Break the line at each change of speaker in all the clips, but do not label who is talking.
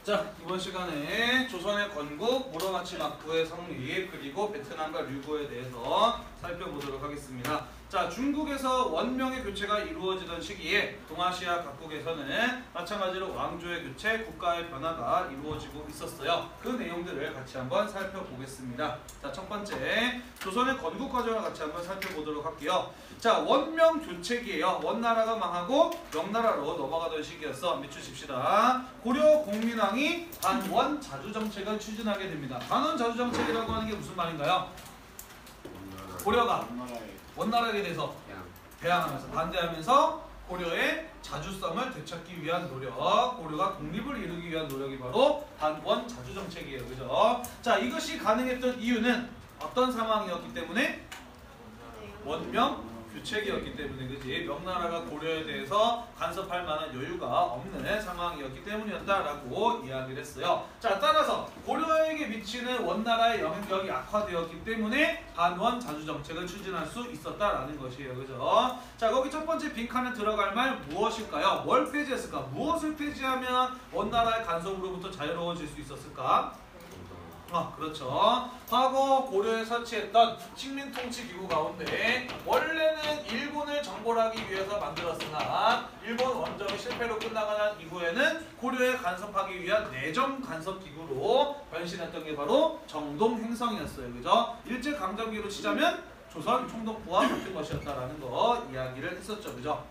자, 이번 시간에 조선의 건국, 무로마치 막부의 성립, 그리고 베트남과 류고에 대해서 살펴보도록 하겠습니다. 자, 중국에서 원명의 교체가 이루어지던 시기에 동아시아 각국에서는 마찬가지로 왕조의 교체, 국가의 변화가 이루어지고 있었어요. 그 내용들을 같이 한번 살펴보겠습니다. 자, 첫 번째, 조선의 건국 과정을 같이 한번 살펴보도록 할게요. 자, 원명 교체기예요. 원나라가 망하고 명나라로 넘어가던 시기였어. 밑줄 칩시다. 고려 공민왕이 반원 자주 정책을 추진하게 됩니다. 반원 자주 정책이라고 하는 게 무슨 말인가요? 고려가 원나라에 대해서 배양하면서 반대하면서 고려의 자주성을 되찾기 위한 노력, 고려가 독립을 이루기 위한 노력이 바로 반원 자주 정책이에요. 그죠? 자, 이것이 가능했던 이유는 어떤 상황이었기 때문에? 원명 교체기였기 때문에, 그지? 명나라가 고려에 대해서 간섭할 만한 여유가 없는 상황이었기 때문이었다라고 이야기를 했어요. 자, 따라서 고려에게 미치는 원나라의 영향력이 약화되었기 때문에 반원 자주 정책을 추진할 수 있었다라는 것이에요. 그죠? 자, 거기 첫 번째 빈칸에 들어갈 말 무엇일까요? 뭘 폐지했을까? 무엇을 폐지하면 원나라의 간섭으로부터 자유로워질 수 있었을까? 그렇죠. 과거 고려에 설치했던 식민통치기구 가운데 원래는 일본을 정벌하기 위해서 만들었으나 일본 원정이 실패로 끝나가는 이후에는 고려에 간섭하기 위한 내정 간섭기구로 변신했던 게 바로 정동행성이었어요. 그죠? 일제강점기로 치자면 조선 총독부와 같은 것이었다라는 거 이야기를 했었죠. 그죠?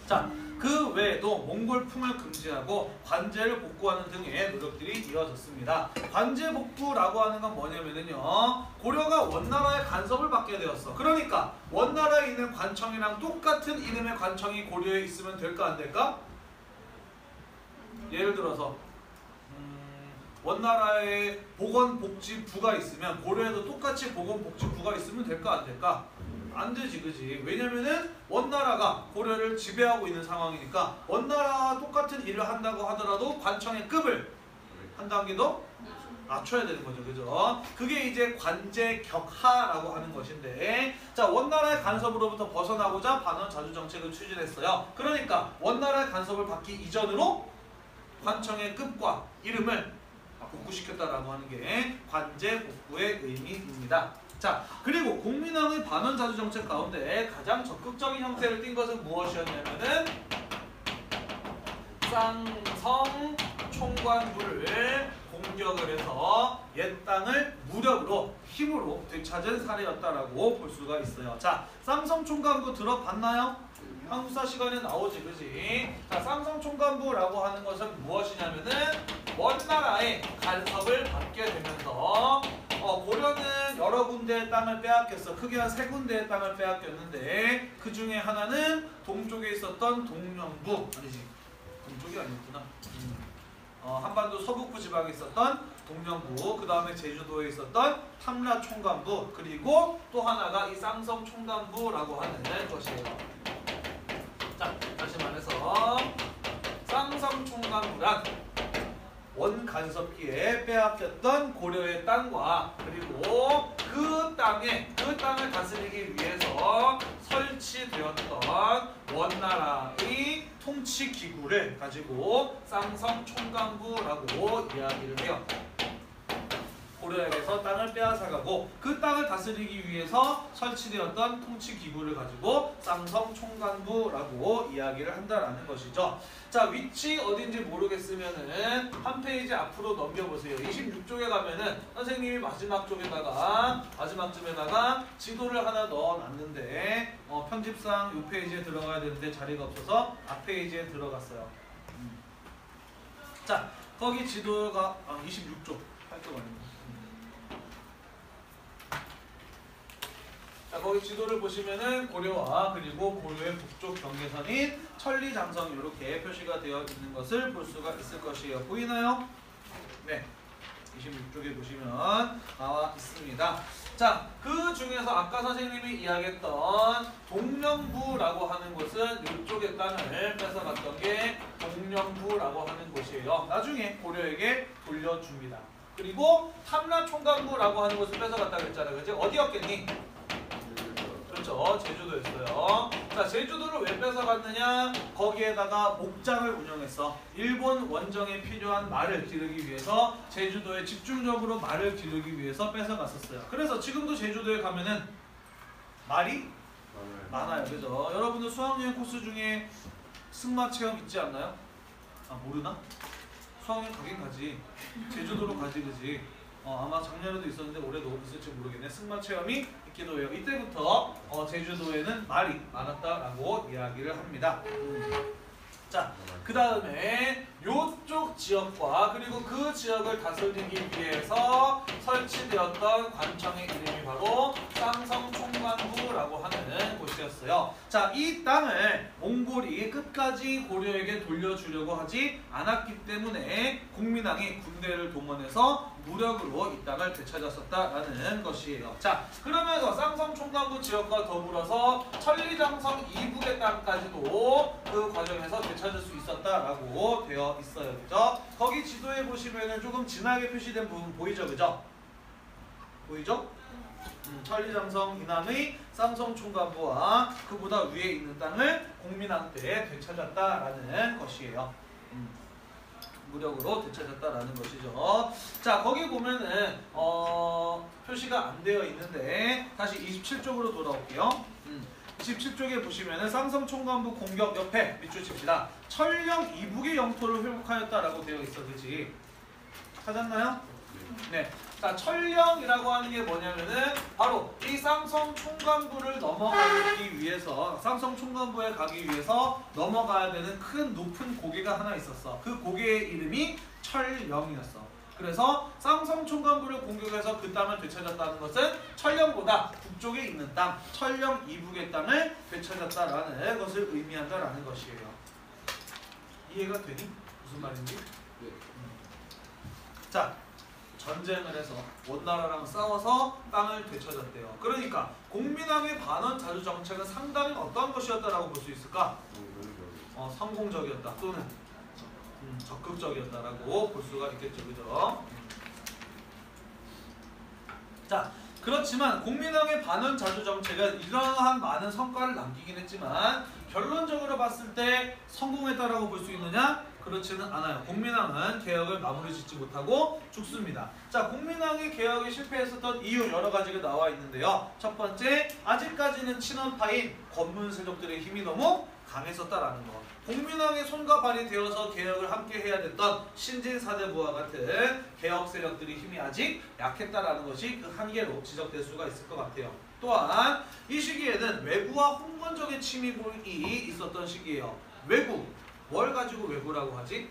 자, 그 외에도 몽골풍을 금지하고 관제를 복구하는 등의 노력들이 이어졌습니다. 관제 복구라고 하는 건 뭐냐면요, 고려가 원나라의 간섭을 받게 되었어. 그러니까 원나라에 있는 관청이랑 똑같은 이름의 관청이 고려에 있으면 될까 안 될까? 예를 들어서 원나라에 보건복지부가 있으면 고려에도 똑같이 보건복지부가 있으면 될까 안 될까? 안 되지, 그지? 왜냐면은 원나라가 고려를 지배하고 있는 상황이니까 원나라와 똑같은 일을 한다고 하더라도 관청의 급을 한 단계 더 낮춰야 되는 거죠. 그죠? 그게 이제 관제격하라고 하는 것인데, 자, 원나라의 간섭으로부터 벗어나고자 반원 자주 정책을 추진했어요. 그러니까 원나라의 간섭을 받기 이전으로 관청의 급과 이름을 복구시켰다라고 하는 게 관제 복구의 의미입니다. 자, 그리고 공민왕의 반원 자주 정책 가운데 가장 적극적인 형태를 띈 것은 무엇이었냐면은 쌍성 총관부를 공격을 해서 옛 땅을 무력으로 힘으로 되찾은 사례였다라고 볼 수가 있어요. 자, 쌍성 총관부 들어봤나요? 한국사 시간에 나오지, 그지? 자, 쌍성 총관부라고 하는 것은 무엇이냐면은 원나라의 간섭을 받게 되면서 고려는 여러 군데의 땅을 빼앗겼어. 크게 한 3군데의 땅을 빼앗겼는데 그 중에 하나는 동쪽에 있었던 동령부, 아니지, 동쪽이 아니었구나. 한반도 서북부 지방에 있었던 동령부, 그 다음에 제주도에 있었던 탐라 총관부, 그리고 또 하나가 이 쌍성 총관부라고 하는 것이에요. 자, 다시 말해서 쌍성 총관부란 원간섭기에 빼앗겼던 고려의 땅과 그리고 그 땅을 다스리기 위해서 설치되었던 원나라의 통치기구를 가지고 쌍성 총관부라고 이야기를 해요. 고려에게서 땅을 빼앗아가고 그 땅을 다스리기 위해서 설치되었던 통치기구를 가지고 쌍성 총관부라고 이야기를 한다라는 것이죠. 자, 위치 어딘지 모르겠으면은 한 페이지 앞으로 넘겨보세요. 26쪽에 가면은 선생님이 마지막 쯤에다가 지도를 하나 넣어놨는데 편집상 이 페이지에 들어가야 되는데 자리가 없어서 앞 페이지에 들어갔어요. 자, 거기 지도가 26쪽 8쪽 아닙니다. 자, 거기 지도를 보시면은 고려와 그리고 고려의 북쪽 경계선인 천리장성 이렇게 표시가 되어 있는 것을 볼 수가 있을 것이에요. 보이나요? 네, 26쪽에 보시면 나와 있습니다. 자, 그 중에서 아까 선생님이 이야기했던 동령부라고 하는 곳은 이쪽의 땅을 뺏어갔던 게 동령부라고 하는 곳이에요. 나중에 고려에게 돌려줍니다. 그리고 탐라 총관부라고 하는 곳을 뺏어갔다고 했잖아요. 그치? 어디였겠니? 그렇죠, 제주도였어요. 자, 제주도를 왜 뺏어갔느냐? 거기에다가 목장을 운영했어. 일본 원정에 필요한 말을 기르기 위해서 제주도에 집중적으로 말을 기르기 위해서 뺏어갔었어요. 그래서 지금도 제주도에 가면은 말이 많아요. 그죠? 여러분들 수학여행 코스 중에 승마 체험 있지 않나요? 아, 모르나? 수학여행 가긴 가지. 제주도로 가지, 그지? 아마 작년에도 있었는데 올해도 있을지 모르겠네. 승마 체험이 있기도 해요. 이때부터 제주도에는 말이 많았다라고 이야기를 합니다. 자, 그 다음에 요쪽 지역과 그리고 그 지역을 다스리기 위해서 설치되었던 관청의 이름이 바로 쌍성총관부라고 하는 곳이었어요. 자, 이 땅을 몽골이 끝까지 고려에게 돌려주려고 하지 않았기 때문에 국민왕이 군대를 동원해서 무력으로 이 땅을 되찾았었다라는 것이에요. 자, 그러면서 쌍성총관부 지역과 더불어서 천리장성 이북의 땅까지도 그 과정에서 되찾을 수 있었다라고 되어 있어요. 그죠? 거기 지도에 보시면은 조금 진하게 표시된 부분 보이죠? 그죠? 보이죠? 천리장성 이남의 쌍성총관부와 그보다 위에 있는 땅을 공민왕 때 되찾았다라는 것이에요. 무력으로 되찾았다라는 것이죠. 자, 거기 보면은 표시가 안 되어 있는데 다시 27쪽으로 돌아올게요. 27쪽에 보시면은 쌍성총관부 공격 옆에 밑줄 칩시다. 천령 이북의 영토를 회복하였다라고 되어 있어, 그지? 찾았나요? 네. 자, 천령이라고 하는 게 뭐냐면은 바로 이 쌍성총관부를 넘어가기 위해서 쌍성총관부에 가기 위해서 넘어가야 되는 큰 높은 고개가 하나 있었어. 그 고개의 이름이 철령이었어. 그래서 쌍성총관부를 공격해서 그 땅을 되찾았다는 것은 천령보다 북쪽에 있는 땅, 천령 이북의 땅을 되찾았다라는 것을 의미한다라는 것이에요. 이해가 되니? 무슨 말인지? 네. 자, 전쟁을 해서 원나라랑 싸워서 땅을 되찾았대요. 그러니까 공민왕의 반원 자주 정책은 상당히 어떤 것이었다라고 볼 수 있을까? 성공적이었다 또는 적극적이었다라고 볼 수가 있겠죠, 그죠? 자, 그렇지만 공민왕의 반원 자주 정책은 이러한 많은 성과를 남기긴 했지만 결론적으로 봤을 때 성공했다라고 볼 수 있느냐? 그렇지는 않아요. 공민왕은 개혁을 마무리 짓지 못하고 죽습니다. 자, 공민왕이 개혁에 실패했었던 이유 여러 가지가 나와 있는데요. 첫 번째, 아직까지는 친원파인 권문세족들의 힘이 너무 강했었다라는 것. 공민왕의 손과 발이 되어서 개혁을 함께 해야 됐던 신진사대부와 같은 개혁 세력들의 힘이 아직 약했다라는 것이 그 한계로 지적될 수가 있을 것 같아요. 또한 이 시기에는 외구와 홍건적의 침입이 있었던 시기예요. 외구, 뭘 가지고 외구라고 하지?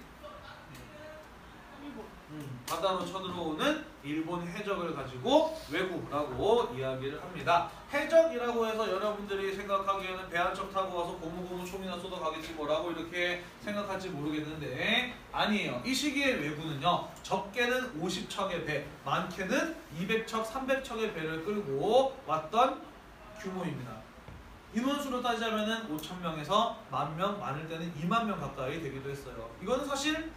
바다로 쳐들어오는 일본 해적을 가지고 외구라고 이야기를 합니다. 해적이라고 해서 여러분들이 생각하기에는 배 한 척 타고 와서 고무고무 총이나 쏟아 가겠지 뭐라고 이렇게 생각할지 모르겠는데 아니에요. 이 시기의 외구는요, 적게는 50척의 배, 많게는 200척, 300척의 배를 끌고 왔던 규모입니다. 인원수로 따지자면은 5,000명에서 10,000명, 많을 때는 20,000명 가까이 되기도 했어요. 이거는 사실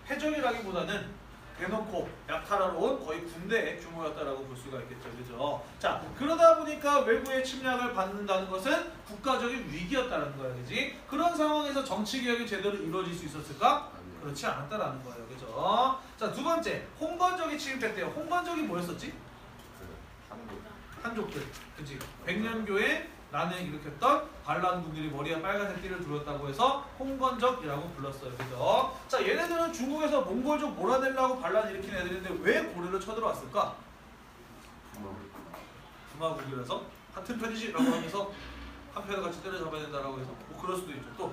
해적이라기보다는 대놓고 약탈하러 온 거의 군대의 규모였다라고 볼 수가 있겠죠, 그죠? 자, 그러다 보니까 외부의 침략을 받는다는 것은 국가적인 위기였다는 거야, 그지? 그런 상황에서 정치 개혁이 제대로 이루어질 수 있었을까? 그렇지 않았다라는 거예요, 그죠? 자, 두 번째, 홍건적이 침입했대요. 홍건적이 뭐였었지? 한족들, 그지? 백년교에 난을 일으켰던 반란군들이 머리에 빨간색 띠를 둘렀다고 해서 홍건적이라고 불렀어요. 그죠? 자, 얘네들은 중국에서 몽골족 몰아내려고 반란 일으킨 애들인데 왜 고려를 쳐들어왔을까? 부마국이라서 같은 편이지? 라고 하면서 한 편을 같이 때려잡아야 된다라고 해서 뭐 그럴 수도 있죠. 또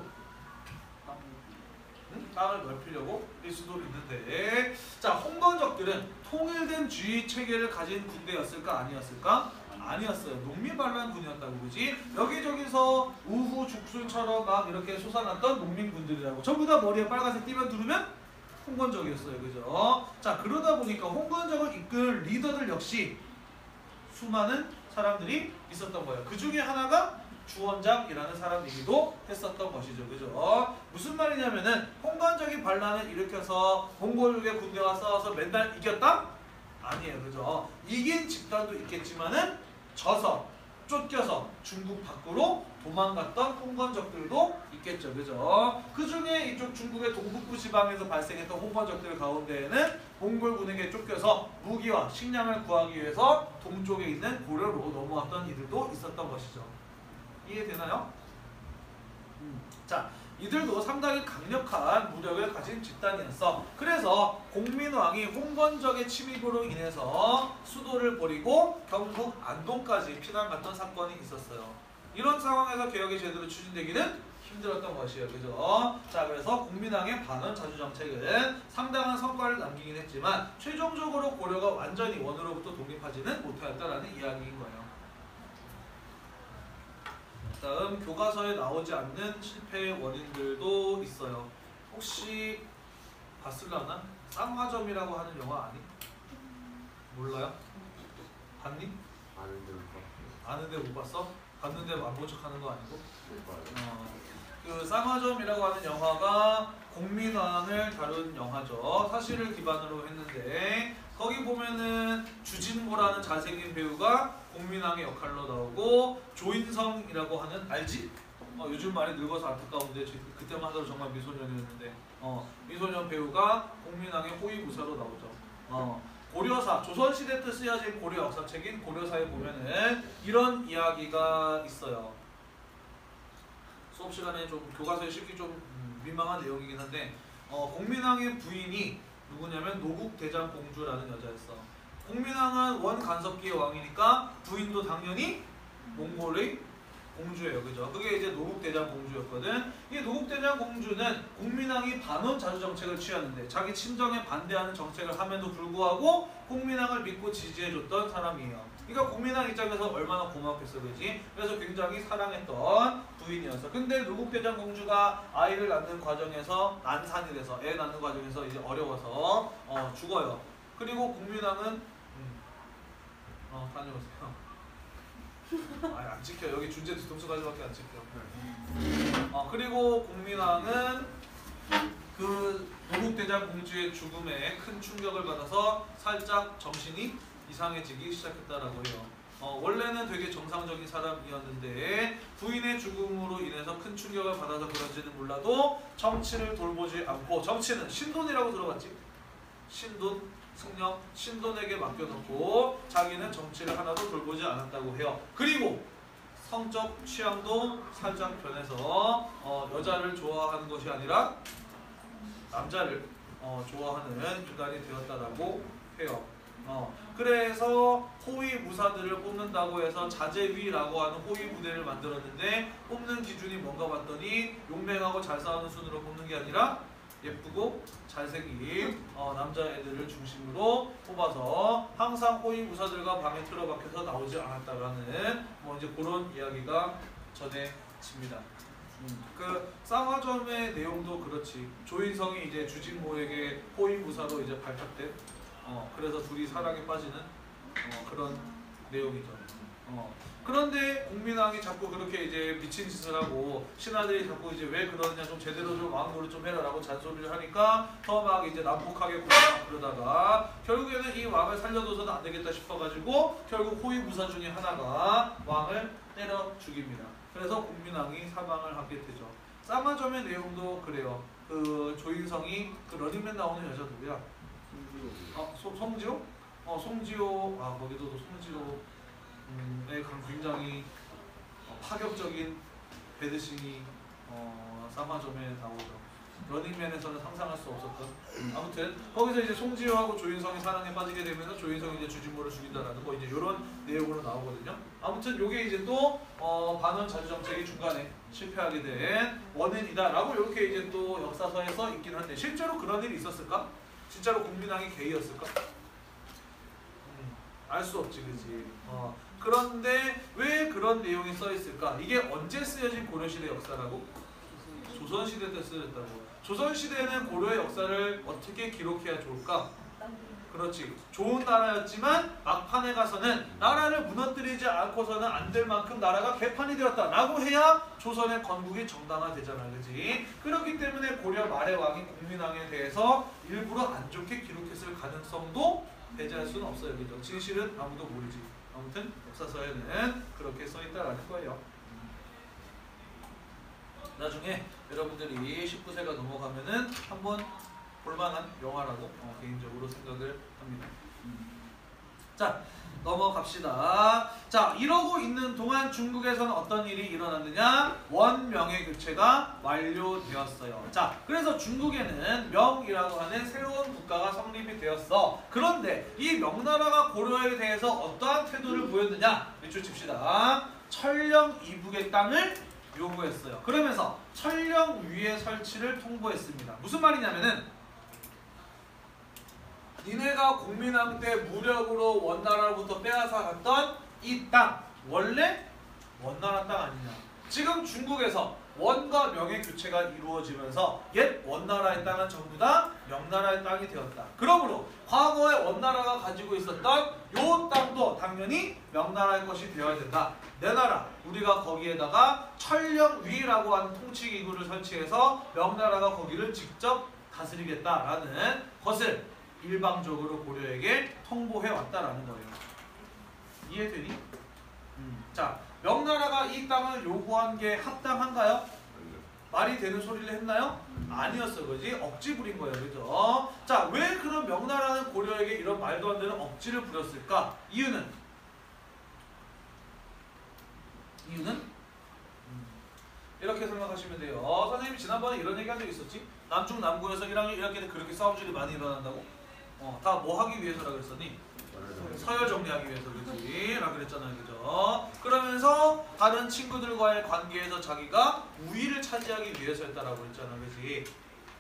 땅을 넓히려고 일 수도 있는데, 자, 홍건적들은 통일된 주의 체계를 가진 군대였을까? 아니었을까? 아니었어요. 농민반란군이었다고, 그지? 여기저기서 우후 죽순처럼 막 이렇게 솟아났던 농민군들이라고. 전부 다 머리에 빨간색 띠만 두르면 홍건적이었어요, 그죠? 자, 그러다 보니까 홍건적을 이끌 리더들 역시 수많은 사람들이 있었던 거예요. 그 중에 하나가 주원장이라는 사람이기도 했었던 것이죠, 그죠? 무슨 말이냐면은 홍건적이 반란을 일으켜서 몽골족의 군대와 싸워서 맨날 이겼다? 아니에요, 그죠? 이긴 집단도 있겠지만은 져서 쫓겨서 중국 밖으로 도망갔던 홍건적들도 있겠죠. 그죠? 그 중에 이쪽 중국의 동북부 지방에서 발생했던 홍건적들 가운데에는 몽골군에게 쫓겨서 무기와 식량을 구하기 위해서 동쪽에 있는 고려로 넘어왔던 이들도 있었던 것이죠. 이해되나요? 자, 이들도 상당히 강력한 무력을 가진 집단이었어. 그래서 공민왕이 홍건적의 침입으로 인해서 수도를 버리고 경북 안동까지 피난 갔던 사건이 있었어요. 이런 상황에서 개혁이 제대로 추진되기는 힘들었던 것이에요. 그죠? 자, 그래서 공민왕의 반원 자주 정책은 상당한 성과를 남기긴 했지만 최종적으로 고려가 완전히 원으로부터 독립하지는 못하였다라는 이야기인 거예요. 다음 교과서에 나오지 않는 실패의 원인들도 있어요. 혹시 봤을라나? 쌍화점이라고 하는 영화 아니? 몰라요? 봤니? 아는데 못 봤어? 봤는데 안 본 척하는 거 아니고? 그 쌍화점이라고 하는 영화가 공민왕을 다룬 영화죠. 사실을 기반으로 했는데 거기 보면은 주진모라는 잘생긴 배우가 공민왕의 역할로 나오고 조인성이라고 하는 알지? 요즘 많이 늙어서 안타까운데 그때만 하더라도 정말 미소년이었는데 미소년 배우가 공민왕의 호위무사로 나오죠. 고려사, 조선시대 때 쓰여진 고려 역사책인 고려사에 보면은 이런 이야기가 있어요. 수업 시간에 좀 교과서에 실기 좀 민망한 내용이긴 한데 공민왕의 부인이 누구냐면 노국대장공주라는 여자였어. 공민왕은 원간섭기의 왕이니까 부인도 당연히 몽골의 공주예요. 그죠? 그게 이제 노국대장공주였거든. 이 노국대장공주는 공민왕이 반원 자주 정책을 취하는데 자기 친정에 반대하는 정책을 함에도 불구하고 공민왕을 믿고 지지해줬던 사람이에요. 그러니까 공민왕 입장에서 얼마나 고맙겠어, 그지? 그래서 굉장히 사랑했던 부인이었어. 근데 노국대장공주가 아이를 낳는 과정에서 난산이 돼서 애 낳는 과정에서 이제 어려워서 죽어요. 그리고 공민왕은 다녀오세요. 안 찍혀. 여기 준재 뒤통수까지밖에 안 찍혀. 그리고 공민왕은 그 노국대장공주의 죽음에 큰 충격을 받아서 살짝 정신이 이상해지기 시작했다라고 해요. 원래는 되게 정상적인 사람이었는데 부인의 죽음으로 인해서 큰 충격을 받아서 그런지는 몰라도 정치를 돌보지 않고, 정치는 신돈이라고 들어봤지? 신돈, 승려, 신돈에게 맡겨놓고 자기는 정치를 하나도 돌보지 않았다고 해요. 그리고 성적 취향도 살짝 변해서 여자를 좋아하는 것이 아니라 남자를 좋아하는 인간이 되었다라고 해요. 그래서 호위무사들을 뽑는다고 해서 자제위라고 하는 호위부대를 만들었는데 뽑는 기준이 뭔가 봤더니 용맹하고 잘 싸우는 순으로 뽑는 게 아니라 예쁘고 잘생긴 남자애들을 중심으로 뽑아서 항상 호위무사들과 방에 틀어박혀서 나오지 않았다라는 이제 그런 이야기가 전해집니다. 그 쌍화점의 내용도 그렇지. 조인성이 이제 주진모에게 호위무사로 이제 발탁돼. 그래서 둘이 사랑에 빠지는 그런 내용이죠. 그런데 공민왕이 자꾸 그렇게 이제 미친 짓을 하고 신하들이 자꾸 이제 왜 그러느냐, 좀 제대로 좀 왕 노릇 좀 해라라고 잔소리를 하니까 더 막 이제 난폭하게 공격하고 그러다가 결국에는 이 왕을 살려둬서는 안 되겠다 싶어가지고 결국 호위무사 중에 하나가 왕을 때려 죽입니다. 그래서 공민왕이 사망을 하게 되죠. 쌍화점의 내용도 그래요. 그 조인성이 그 러닝맨 나오는 여자 누구야? 송지호? 송지호, 거기도 송지호 굉장히 파격적인 배드신이 쌍화점에 나오죠. 러닝맨에서는 상상할 수 없었던. 아무튼 거기서 이제 송지효하고 조인성이 사랑에 빠지게 되면서 조인성이 이제 주진모를 죽인다라는 거 이제 이런 내용으로 나오거든요. 아무튼 요게 이제 또 반원 자주 정책이 중간에 실패하게 된 원인이다라고 이렇게 이제 또 역사서에 써 있긴 한데 실제로 그런 일이 있었을까? 진짜로 공민왕이 게이였을까? 알 수 없지, 그지? 그런데 왜 그런 내용이 써 있을까? 이게 언제 쓰여진 고려시대 역사라고? 조선시대 때 쓰였다고. 조선시대는 고려의 역사를 어떻게 기록해야 좋을까? 그렇지. 좋은 나라였지만 막판에 가서는 나라를 무너뜨리지 않고서는 안 될 만큼 나라가 개판이 되었다 라고 해야 조선의 건국이 정당화되잖아, 그지? 그렇기 때문에 고려 말의 왕이 공민왕에 대해서 일부러 안 좋게 기록했을 가능성도 배제할 수는 없어요, 그죠? 진실은 아무도 모르지. 아무튼 역사서에는 그렇게 써있다라는 거예요. 나중에 여러분들이 19세가 넘어가면은 한번 볼만한 영화라고 개인적으로 생각을 합니다. 자, 넘어갑시다. 자, 이러고 있는 동안 중국에서는 어떤 일이 일어났느냐? 원명의 교체가 완료되었어요. 자, 그래서 중국에는 명이라고 하는 새로운 국가가 성립이 되었어. 그런데 이 명나라가 고려에 대해서 어떠한 태도를 보였느냐? 밑줄 칩시다. 천령 이북의 땅을 요구했어요. 그러면서 천령 위에 설치를 통보했습니다. 무슨 말이냐면은 니네가 공민왕 때 무력으로 원나라로부터 빼앗아갔던 이 땅 원래 원나라 땅 아니냐. 지금 중국에서 원과 명의 교체가 이루어지면서 옛 원나라의 땅은 전부 다 명나라의 땅이 되었다. 그러므로 과거에 원나라가 가지고 있었던 요 땅도 당연히 명나라의 것이 되어야 된다. 내 나라 우리가 거기에다가 천령위라고 하는 통치기구를 설치해서 명나라가 거기를 직접 다스리겠다라는 것을 일방적으로 고려에게 통보해 왔다라는 거예요. 이해되니? 자, 명나라가 이 땅을 요구한 게 합당한가요? 말이 되는 소리를 했나요? 아니었어, 그지? 억지 부린 거예요, 그죠? 자, 왜 그럼 명나라는 고려에게 이런 말도 안 되는 억지를 부렸을까? 이유는 이렇게 생각하시면 돼요. 선생님이 지난번에 이런 얘기 한 적 있었지? 남중 남고에서 1학년 1학기 때 그렇게 싸움질이 많이 일어난다고? 다 뭐 하기 위해서라 그랬었니? 서열 정리하기 위해서 그랬지? 라 그랬잖아요, 그죠? 그러면서 다른 친구들과의 관계에서 자기가 우위를 차지하기 위해서였다라고 했잖아요, 그지?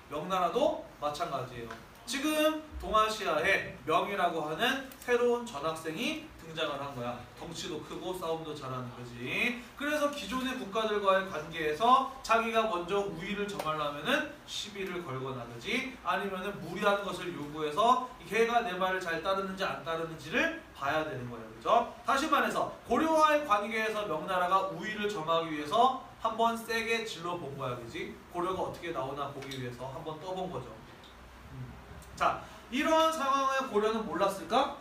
명나라도 마찬가지예요. 지금 동아시아에 명이라고 하는 새로운 전학생이 등장을 한 거야. 덩치도 크고 싸움도 잘하는 거지. 그래서 기존의 국가들과의 관계에서 자기가 먼저 우위를 점하려면은 시비를 걸거나 그지? 아니면은 무리한 것을 요구해서 걔가 내 말을 잘 따르는지 안 따르는지를 봐야 되는 거예요. 그죠? 다시 말해서 고려와의 관계에서 명나라가 우위를 점하기 위해서 한번 세게 질러본 거야. 그지? 고려가 어떻게 나오나 보기 위해서 한번 떠본 거죠. 자, 이러한 상황에 고려는 몰랐을까?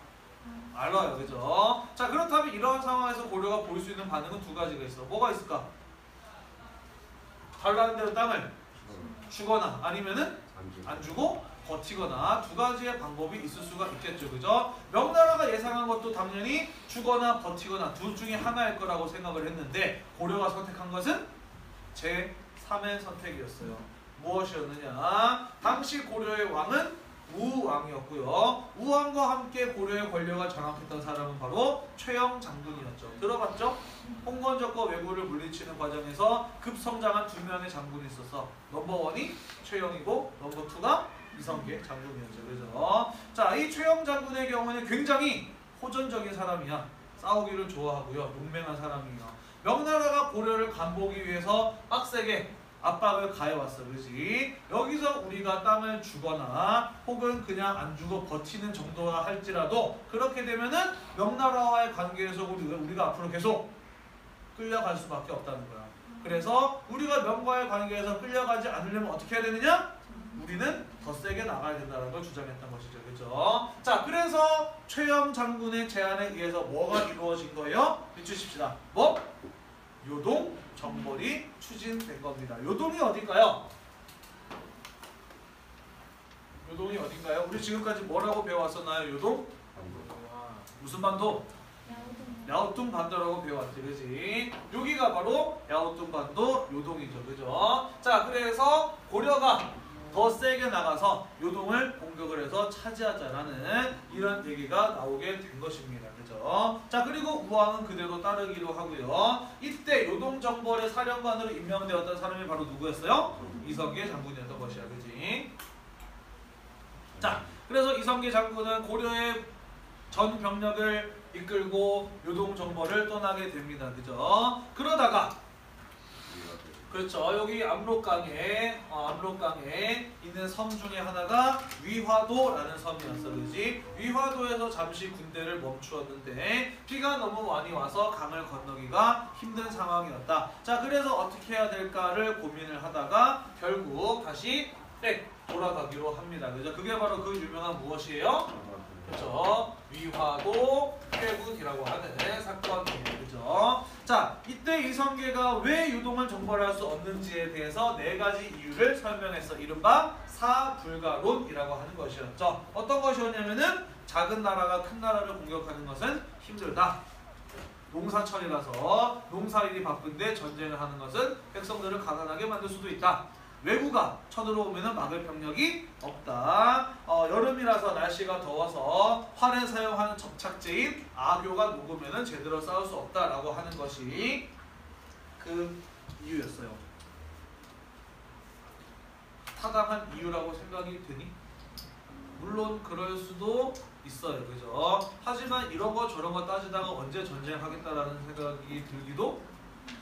알아요, 그죠? 자, 그렇다면 이러한 상황에서 고려가 볼 수 있는 반응은 두 가지가 있어. 뭐가 있을까? 달라는 대로 땅을 주거나 아니면은 안 주고 버티거나 두 가지의 방법이 있을 수가 있겠죠, 그죠? 명나라가 예상한 것도 당연히 주거나 버티거나 둘 중에 하나일 거라고 생각을 했는데 고려가 선택한 것은 제3의 선택이었어요. 무엇이었느냐? 당시 고려의 왕은 우왕이었고요. 우왕과 함께 고려의 권력을 장악했던 사람은 바로 최영 장군이었죠. 들어봤죠? 홍건적과 왜구를 물리치는 과정에서 급성장한 두 명의 장군이 있어서 넘버1이 최영이고 넘버2가 이성계 장군이었죠. 그래서 자, 이 최영 장군의 경우는 굉장히 호전적인 사람이야. 싸우기를 좋아하고요. 용맹한 사람이에요. 명나라가 고려를 간보기 위해서 빡세게 압박을 가해왔어, 그지? 여기서 우리가 땅을 주거나 혹은 그냥 안 주고 버티는 정도라 할지라도 그렇게 되면은 명나라와의 관계에서 우리가 앞으로 계속 끌려갈 수밖에 없다는 거야. 그래서 우리가 명과의 관계에서 끌려가지 않으려면 어떻게 해야 되느냐? 우리는 더 세게 나가야 된다는 걸 주장했던 것이죠, 그죠? 자, 그래서 최영 장군의 제안에 의해서 뭐가 이루어진 거예요? 비추십시다. 뭐? 요동 정벌이 추진된 겁니다. 요동이 어딘가요? 요동이 어딘가요? 우리 지금까지 뭐라고 배워왔었나요? 요동? 무슨 반도? 야오뚱 반도라고 배워왔지, 그지? 여기가 바로 야오뚱 반도 요동이죠, 그죠? 자, 그래서 고려가 더 세게 나가서 요동을 공격을 해서 차지하자라는 이런 얘기가 나오게 된 것입니다. 그죠? 자, 그리고 우왕은 그대로 따르기로 하고요. 이때 요동정벌의 사령관으로 임명되었던 사람이 바로 누구였어요? 이성계 장군이었던 것이야. 그지? 자, 그래서 이성계 장군은 고려의 전 병력을 이끌고 요동정벌을 떠나게 됩니다. 그죠? 그러다가 그렇죠. 여기 압록강에 있는 섬 중에 하나가 위화도라는 섬이었어, 그지? 위화도에서 잠시 군대를 멈추었는데 비가 너무 많이 와서 강을 건너기가 힘든 상황이었다. 자, 그래서 어떻게 해야 될까를 고민을 하다가 결국 다시 돌아가기로 합니다. 그죠? 그게 바로 그 유명한 무엇이에요? 그렇죠. 위화도 회군이라고 하는 사건이에요. 그죠? 자, 이때 이성계가 왜 유동을 정벌할 수 없는지에 대해서 4가지 이유를 설명했어. 이른바 사불가론이라고 하는 것이었죠. 어떤 것이었냐면은 작은 나라가 큰 나라를 공격하는 것은 힘들다. 농사철이라서 농사일이 바쁜데 전쟁을 하는 것은 백성들을 가난하게 만들 수도 있다. 외구가 쳐들어오면 막을 병력이 없다. 여름이라서 날씨가 더워서 활에 사용하는 접착제인 악교가 녹으면 제대로 싸울 수 없다라고 하는 것이 그 이유였어요. 타당한 이유라고 생각이 되니? 물론 그럴 수도 있어요. 그죠? 하지만 이런 거 저런 거 따지다가 언제 전쟁하겠다라는 생각이 들기도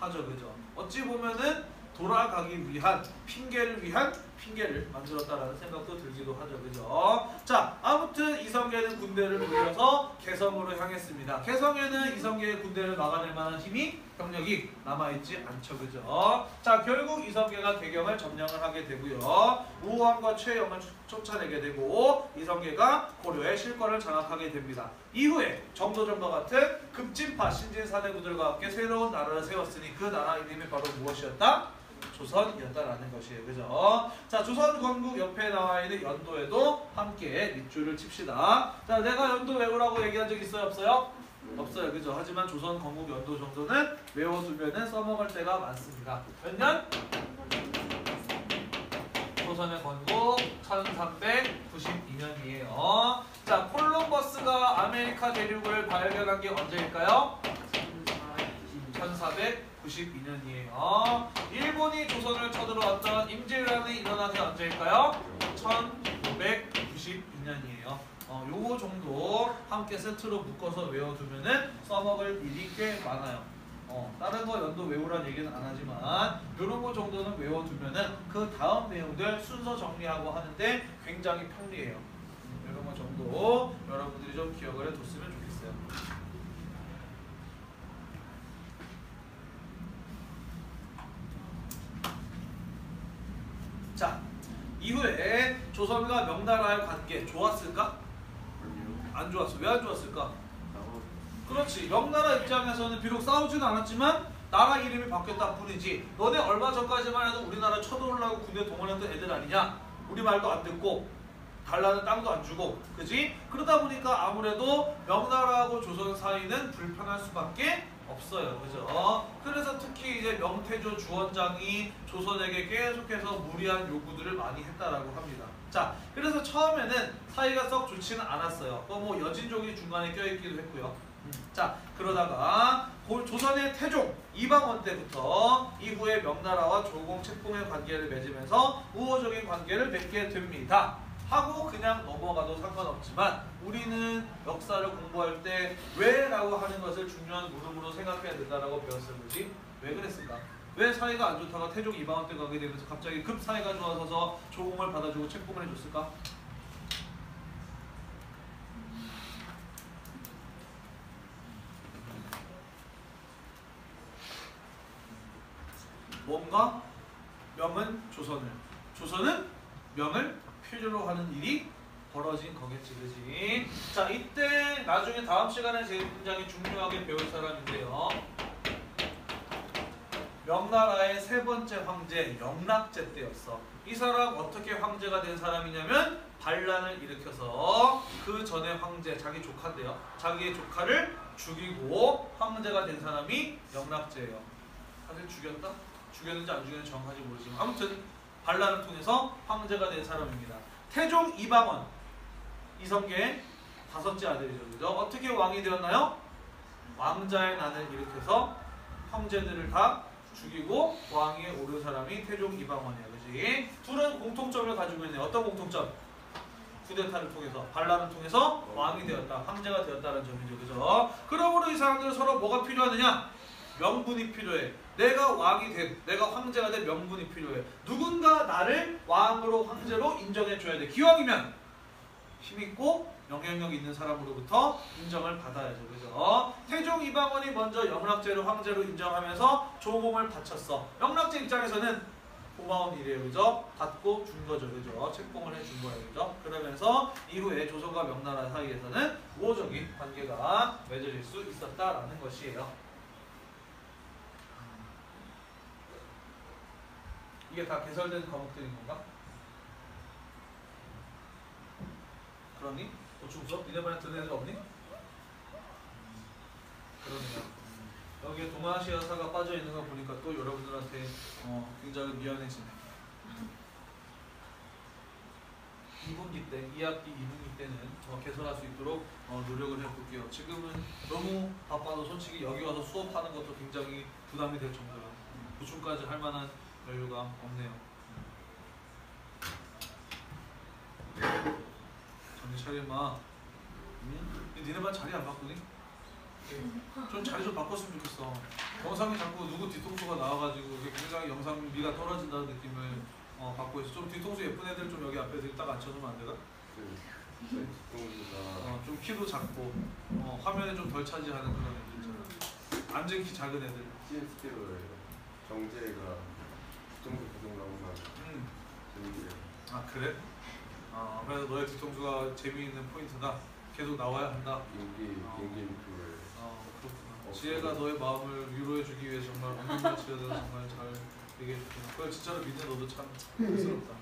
하죠. 그죠? 어찌 보면은 돌아가기 위한 핑계를 만들었다라는 생각도 들기도 하죠. 그죠? 자, 아무튼 이성계는 군대를 돌려서 개성으로 향했습니다. 개성에는 이성계의 군대를 막아낼 만한 힘이 병력이 남아있지 않죠. 그죠? 자, 결국 이성계가 개경을 점령을 하게 되고요. 우호왕과 최영을 쫓아내게 되고 이성계가 고려의 실권을 장악하게 됩니다. 이후에 정도전과 같은 급진파 신진사대부들과 함께 새로운 나라를 세웠으니 그 나라 이름이 바로 무엇이었다? 조선이었다라는 것이에요. 그죠? 자, 조선 건국 옆에 나와 있는 연도에도 함께 밑줄을 칩시다. 자, 내가 연도 외우라고 얘기한 적 있어요? 없어요? 없어요. 그죠? 하지만 조선 건국 연도 정도는 외워두면은 써먹을 때가 많습니다. 몇 년? 조선의 건국 1392년이에요. 자, 콜럼버스가 아메리카 대륙을 발견한 게 언제일까요? 1492년이에요. 일본이 조선을 쳐들어왔던 임진왜란이 일어난 게 언제일까요? 1592년이에요. 요거 정도 함께 세트로 묶어서 외워두면은 써먹을 일이 꽤 많아요. 다른 거 연도 외우란 얘기는 안 하지만 요런 거 정도는 외워두면은 그 다음 내용들 순서 정리하고 하는데 굉장히 편리해요. 요런 거 정도 여러분들이 좀 기억을 해뒀으면 좋겠어요. 자, 이후에 조선과 명나라의 관계 좋았을까? 안 좋았어. 왜 안 좋았을까? 그렇지. 명나라 입장에서는 비록 싸우지는 않았지만 나라 이름이 바뀌었다 뿐이지 너네 얼마 전까지만 해도 우리나라 쳐들어오려고 군대 동원했던 애들 아니냐? 우리 말도 안 듣고 달라는 땅도 안 주고, 그지? 그러다 보니까 아무래도 명나라하고 조선 사이는 불편할 수밖에 없어요. 그죠? 그래서 특히 이제 명태조 주원장이 조선에게 계속해서 무리한 요구들을 많이 했다라고 합니다. 자, 그래서 처음에는 사이가 썩 좋지는 않았어요. 또 뭐 여진족이 중간에 껴있기도 했고요. 자, 그러다가 조선의 태종 이방원 때부터 이후에 명나라와 조공 책봉의 관계를 맺으면서 우호적인 관계를 맺게 됩니다. 하고 그냥 넘어가도 상관없지만 우리는 역사를 공부할 때 왜? 라고 하는 것을 중요한 물음으로 생각해야 된다라고 배웠어요. 그지? 왜 그랬을까? 왜 사이가 안 좋다가 태종 이방원 때 가게 되면서 갑자기 급 사이가 좋아져서 조공을 받아주고 책봉을 해줬을까? 뭔가 명은 조선은 명을 필요로 하는 일이 벌어진 거겠지, 그지? 자, 이때 나중에 다음 시간에 굉장히 중요하게 배울 사람인데요. 명나라의 세 번째 황제 영락제 때였어. 이 사람 어떻게 황제가 된 사람이냐면 반란을 일으켜서 그 전에 황제, 자기 조카인데요. 자기의 조카를 죽이고 황제가 된 사람이 영락제예요. 사실 죽였다? 죽였는지 안 죽였는지 정확하지 모르지만 아무튼 반란을 통해서 황제가 된 사람입니다. 태종 이방원, 이성계 다섯째 아들이죠. 그죠? 어떻게 왕이 되었나요? 왕자의 난을 일으켜서 형제들을 다 죽이고 왕위에 오른 사람이 태종 이방원이에요. 그지? 둘은 공통점을 가지고 있네요. 어떤 공통점? 쿠데타를 통해서, 반란을 통해서 왕이 되었다, 황제가 되었다는 점이죠. 그죠? 그러므로 이 사람들은 서로 뭐가 필요하느냐? 명분이 필요해. 내가 왕이 된, 내가 황제가 된 명분이 필요해. 누군가 나를 왕으로, 황제로 인정해줘야 돼. 기왕이면 힘있고 영향력 있는 사람으로부터 인정을 받아야죠. 그죠? 태종 이방원이 먼저 영락제를 황제로 인정하면서 조공을 바쳤어. 영락제 입장에서는 고마운 일이에요, 그죠? 받고 준 거죠, 그죠? 책봉을 해준 거예요, 그죠? 그러면서 이후에 조선과 명나라 사이에서는 우호적인 관계가 맺어질 수 있었다라는 것이에요. 이게 다 개설된 과목들인 건가? 그러니? 보충수업? 니네만에 들은 애들 없니? 그러네요. 여기에 동아시아사가 빠져있는 거 보니까 또 여러분들한테 굉장히 미안해지네. 2분기 때, 2학기 2분기 때는 개설할 수 있도록 노력을 해볼게요. 지금은 너무 바빠서 솔직히 여기 와서 수업하는 것도 굉장히 부담이 될 정도로 보충까지 할 만한 여유가 없네요. 정신 차려 임마. 니네 반 자리 안 바꾸니? 좀 자리 좀 바꿨으면 좋겠어. 영상이 자꾸 누구 뒤통수가 나와가지고 굉장히 영상미가 떨어진다는 느낌을 받고 있어. 좀 뒤통수 예쁜 애들 좀 여기 앞에 딱 앉혀주면 안 되나? 좀 키도 작고 화면에 좀 덜 차지하는 그런 애들 있잖아. 앉은 키 작은 애들.
CNS대로 정재가 뒤통수 구성나오면 재밌게.
아 그래? 그래서 너의 뒤통수가 재미있는 포인트다. 계속 나와야 한다.
비행기 유튜브에.
그렇구나. 지혜가 너의 마음을 위로해주기 위해 정말 엉덩이를 지어서 정말 잘 얘기해줬구나. 그걸 진짜로 믿는 너도 참 대수롭다.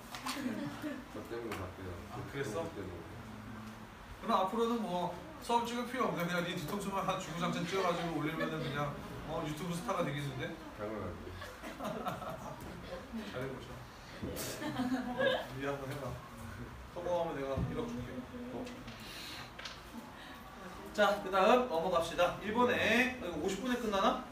저 때문에 바뀌어요.
그랬어? 그럼 앞으로는 뭐 수업 찍을 필요 없네. 그냥 네 뒤통수만 한 주구장창 찍어가지고 올리면은 그냥 유튜브 스타가 되겠는데?
당연하지.
잘해보자. 네 한번 해봐. 성공하면 내가 1억 줄게. 자, 그 다음 넘어갑시다. 일본에 이거 50분에 끝나나?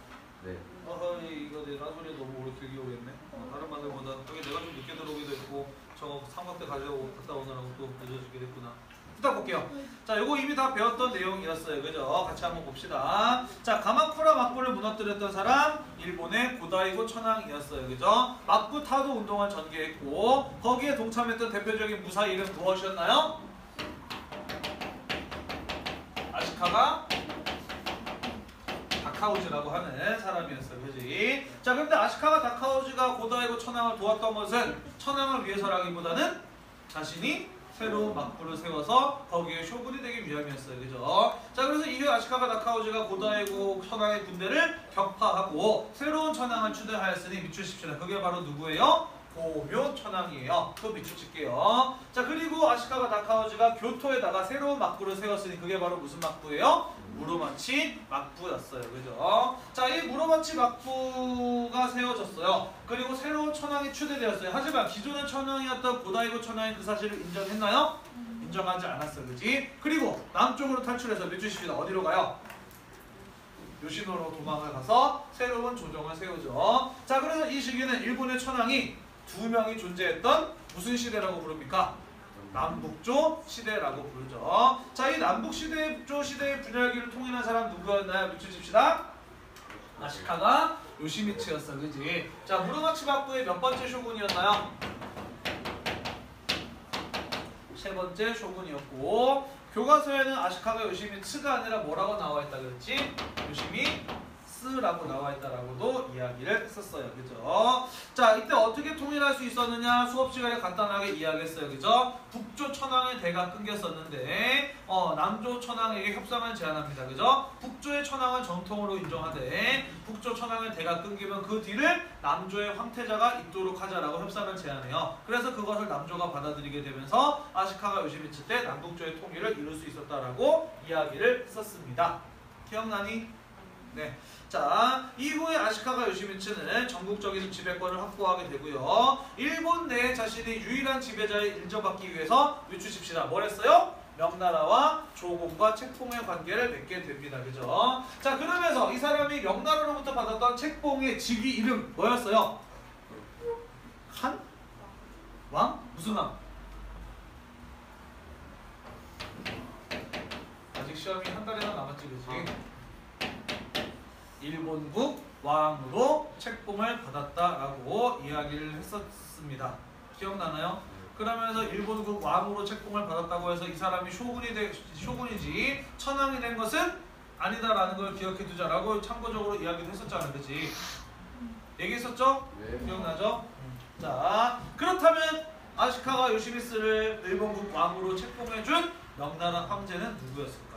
네.
이거 내 나소리 너무 오래 길게 오겠네. 다른 반들보다 여기 내가 좀 늦게 들어오기도 했고 저거 삼각대 가져오고 갔다 오느라고 또 늦어지게 됐구나. 일단 볼게요. 자, 요거 이미 다 배웠던 내용이었어요. 그죠? 같이 한번 봅시다. 자, 가마쿠라 막부를 무너뜨렸던 사람 일본의 고다이고 천황이었어요. 그죠? 막부 타도 운동을 전개했고 거기에 동참했던 대표적인 무사 이름 무엇이었나요? 아시카가 다카오지라고 하는 사람이었어요. 그지? 자, 그런데 아시카가 다카오지가 고다이고 천황을 도왔던 것은 천황을 위해서라기보다는 자신이 새로운 막부를 세워서 거기에 쇼군이 되기 위함이었어요. 그죠? 자, 그래서 이후에 아시카가 다카오지가 고다이고 천황의 군대를 격파하고 새로운 천황을 추대하였으니 밑줄칩시다. 그게 바로 누구예요? 고묘 천황이에요. 또 밑줄칠게요. 자, 그리고 아시카가 다카오지가 교토에다가 새로운 막부를 세웠으니 그게 바로 무슨 막부예요? 무로마치 막부였어요. 그죠? 자, 이 무로마치 막부가 세워졌어요. 그리고 새로운 천황이 추대되었어요. 하지만 기존의 천황이었던 고다이고 천황이 그 사실을 인정했나요? 인정하지 않았어요. 그지? 그리고 남쪽으로 탈출해서 밑줄칩시다. 어디로 가요? 요시노로 도망을 가서 새로운 조정을 세우죠. 자, 그래서 이 시기는 일본의 천황이 2명이 존재했던 무슨 시대라고 부릅니까? 남북조 시대라고 부르죠. 자, 이 남북조 시대의 분열기를 통일한 사람 누구였나요? 밑줄칩시다. 아시카가 요시미츠였어. 그지? 자, 무로마치 막부의 몇 번째 쇼군이었나요? 3번째 쇼군이었고 교과서에는 아시카가 요시미츠가 아니라 뭐라고 나와있다 그랬지? 요시미스라고 나와있다라고도 이야기를 했었어요. 그죠? 자, 이때 어떻게 통일할 수 있었느냐? 수업 시간에 간단하게 이야기했어요. 그죠? 북조 천황의 대가 끊겼었는데 남조 천황에게 협상을 제안합니다. 그죠? 북조의 천황을 정통으로 인정하되 북조 천황의 대가 끊기면 그 뒤를 남조의 황태자가 잇도록 하자라고 협상을 제안해요. 그래서 그것을 남조가 받아들이게 되면서 아시카가 요시미츠 때 남북조의 통일을 이룰 수 있었다라고 이야기를 했었습니다. 기억나니? 네. 자, 이후에 아시카가 요시미츠는 전국적인 지배권을 확보하게 되고요. 일본 내 자신이 유일한 지배자의 인정받기 위해서 밑줄칩시다. 뭘 했어요? 명나라와 조공과 책봉의 관계를 맺게 됩니다. 그죠? 자, 그러면서 이 사람이 명나라로부터 받았던 책봉의 직위 이름 뭐였어요? 한? 왕? 무슨 왕? 아직 시험이 한 달이나 남았지, 그치? 일본국 왕으로 책봉을 받았다라고 이야기를 했었습니다. 기억나나요? 그러면서 일본국 왕으로 책봉을 받았다고 해서 이 사람이 쇼군이지 천황이 된 것은 아니다라는 걸 기억해 두자라고 참고적으로 이야기를 했었잖아요. 그치? 얘기했었죠?
네.
기억나죠? 자, 그렇다면 아시카가 요시미스를 일본국 왕으로 책봉해준 명나라 황제는 누구였을까?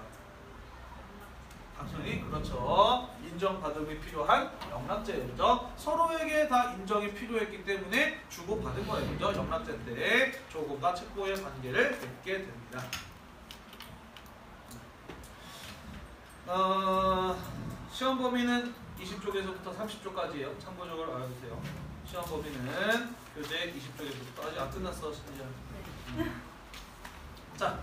당연히 그렇죠. 인정받음이 필요한 영락제죠. 서로에게 다 인정이 필요했기 때문에 주고받은 거예요. 그죠? 영락제인데 조금과 책봉의 관계를 맺게 됩니다. 시험 범위는 20쪽에서부터 30쪽까지예요. 참고적으로 알아두세요. 시험 범위는 교재 20쪽에서부터 아직 안 끝났어, 진짜. 자,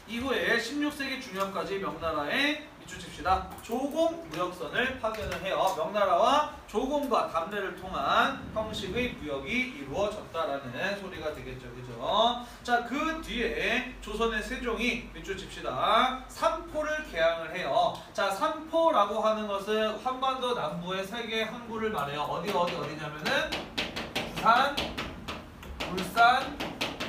이후에 16세기 중엽까지 명나라에 밑줄칩시다. 조공 무역선을 파견을 해요. 명나라와 조공과 담례를 통한 형식의 무역이 이루어졌다라는 소리가 되겠죠, 그죠? 자, 그 뒤에 조선의 세종이 밑줄칩시다. 삼포를 개항을 해요. 자, 삼포라고 하는 것은 한반도 남부의 세 개의 항구를 말해요. 어디냐면은 부산, 울산,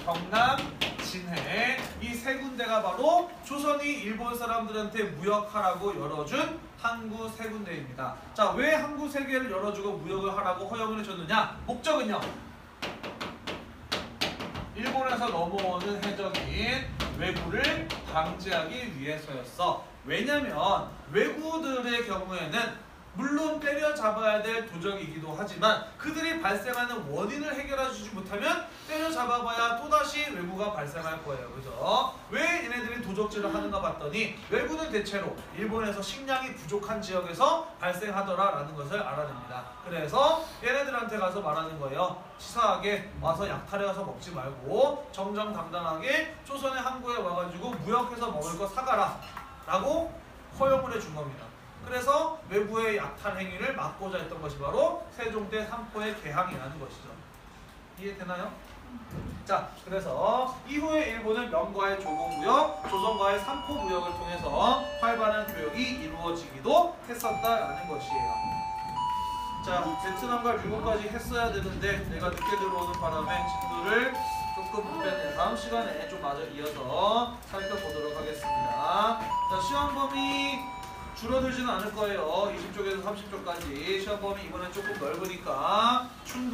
경남, 진해 이 세 군데가 바로 조선이 일본 사람들한테 무역하라고 열어준 항구 세 군데입니다. 자, 왜 항구 세 개를 열어주고 무역을 하라고 허용을 해줬느냐? 목적은요, 일본에서 넘어오는 해적인 왜구를 방지하기 위해서였어. 왜냐면 왜구들의 경우에는 물론 때려잡아야 될 도적이기도 하지만 그들이 발생하는 원인을 해결해 주지 못하면 때려잡아봐야 또다시 왜구가 발생할 거예요. 그죠? 왜 얘네들이 도적질을 하는가 봤더니 왜구는 대체로 일본에서 식량이 부족한 지역에서 발생하더라라는 것을 알아냅니다. 그래서 얘네들한테 가서 말하는 거예요. 치사하게 와서 약탈해 가서 먹지 말고 정정당당하게 조선의 항구에 와가지고 무역해서 먹을 거 사가라 라고 허용을 해준 겁니다. 그래서 외부의 약탈 행위를 막고자 했던 것이 바로 세종 때 삼포의 개항이라는 것이죠. 이해되나요? 자, 그래서 이후에 일본은 명과의 조공무역, 조선과의 삼포무역을 통해서 활발한 교역이 이루어지기도 했었다라는 것이에요. 자, 베트남과 일본까지 했어야 되는데 내가 늦게 들어오는 바람에 친구를 조금 불편해. 다음 시간에 좀 마저 이어서 살펴보도록 하겠습니다. 자, 시험 범위 줄어들지는 않을 거예요. 20쪽에서 30쪽까지 시험 범위 이번엔 조금 넓으니까 충분히